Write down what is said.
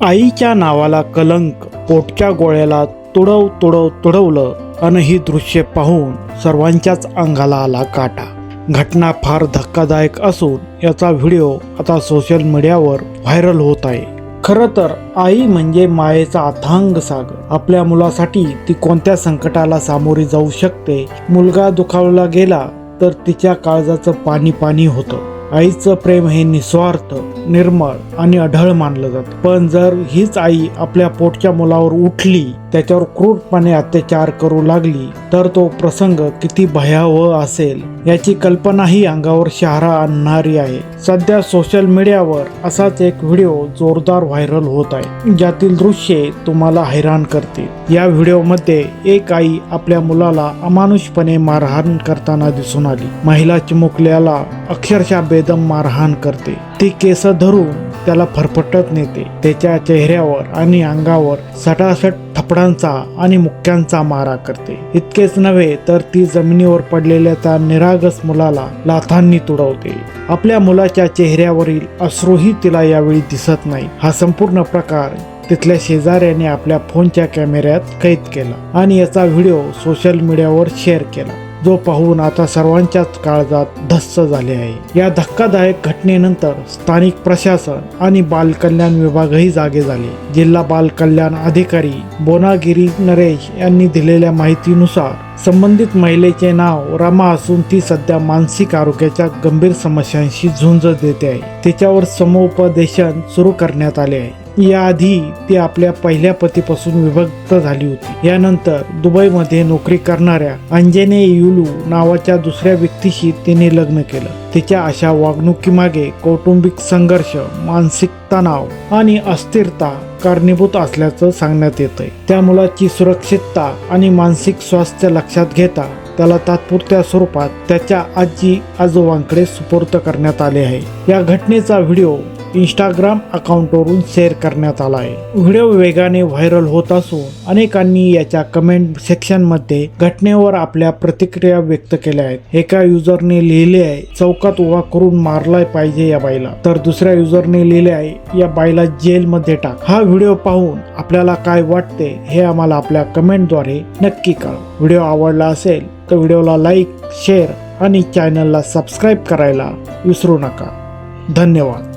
आईच्या नावाला कलंक, पोटच्या गोळ्याला तुडवलं आणि ही दृश्य पाहून सर्वांच्याच अंगाला आला काटा. घटना फार धक्कादायक असून याचा व्हिडिओ आता सोशल मीडियावर व्हायरल होत आहे. खरं तर आई म्हणजे मायेचा अथांग सागर. आपल्या मुलासाठी ती कोणत्या संकटाला सामोरी जाऊ शकते. मुलगा दुखावला गेला तर तिच्या काळजाचं पाणी पाणी होतं. आईचं प्रेम हे निस्वार्थ, निर्मळ आणि अढळ मानलं जातं. पण जर हीच आई आपल्या पोटच्या मुलावर उठली, त्याच्यावर क्रूरपणे अत्याचार करू लागली तर तो प्रसंग किती भयावह असेल याची कल्पनाही अंगावर शहारा आणणारी आहे. सध्या सोशल मीडियावर असाच एक व्हिडिओ जोरदार व्हायरल होत आहे, ज्यातील दृश्ये तुम्हाला हैराण करतील. या व्हिडिओमध्ये एक आई आपल्या मुलाला अमानुषपणे मारहाण करताना दिसून आली. महिला चिमुकल्याला अक्षरशः बेदम मारहाण करते. ती केस धरून त्याला फरफटत नेते. त्याच्या चेहऱ्यावर आणि अंगावर सटासट थपडांचा आणि मुक्क्यांचा मारा करते. इतकेच नव्हे तर ती जमिनीवर पडलेल्या त्या निरागस मुलाला लाथांनी तुडवते. आपल्या मुलाच्या चेहऱ्यावरील अश्रूही तिला यावेळी दिसत नाही. हा संपूर्ण प्रकार तिथल्या शेजाऱ्याने आपल्या फोनच्या कॅमेऱ्यात कैद केला आणि याचा व्हिडिओ सोशल मीडियावर शेअर केला, जो पाहून आता सर्वांच्याच काळजात धस्स झाले आहे. या धक्कादायक घटनेनंतर स्थानिक प्रशासन आणि बाल कल्याण विभागही जागे झाले. जिल्हा बाल कल्याण अधिकारी बोनागिरी नरेश यांनी दिलेल्या माहितीनुसार संबंधित महिलेचे नाव रमा असून ती सध्या मानसिक आरोग्याच्या गंभीर समस्यांशी झुंज देते आहे. तिच्यावर समुपदेशन सुरू करण्यात आले आहे. याआधी ती आपल्या पहिल्या पतीपासून विभक्त झाली होती. यानंतर दुबईमध्ये नोकरी करणाऱ्या अंजने युलू नावाच्या दुसऱ्या व्यक्तीशी तिने लग्न केलं. तिच्या अशा वागणुकीमागे कौटुंबिक संघर्ष, मानसिक तणाव आणि अस्थिरता कारणीभूत असल्याचं सांगण्यात येतंय. त्या मुलाची सुरक्षितता आणि मानसिक स्वास्थ्य लक्षात घेता त्याला तात्पुरत्या स्वरूपात त्याच्या आजी आजोबांकडे सुपूर्द करण्यात आले आहे. या घटनेचा व्हिडिओ इंस्टाग्राम अकाउंटवरून शेअर करण्यात आला आहे. व्हिडिओ वेगाने व्हायरल होत असून अनेकांनी याच्या कमेंट सेक्शनमध्ये घटनेवर आपल्या प्रतिक्रिया व्यक्त केल्या आहेत. एका युजरने लिहिले आहे, चौकात उभा करून मारलाय पाहिजे या बाईला. तर दुसऱ्या युजरने लिहिले आहे, या बाईला जेलमध्ये टाक. हा व्हिडिओ पाहून आपल्याला काय वाटते हे आम्हाला आपल्या कमेंटद्वारे नक्की कळवा. व्हिडिओ आवडला असेल तर व्हिडिओला लाईक, शेअर आणि चॅनलला सबस्क्राईब करायला विसरू नका. धन्यवाद.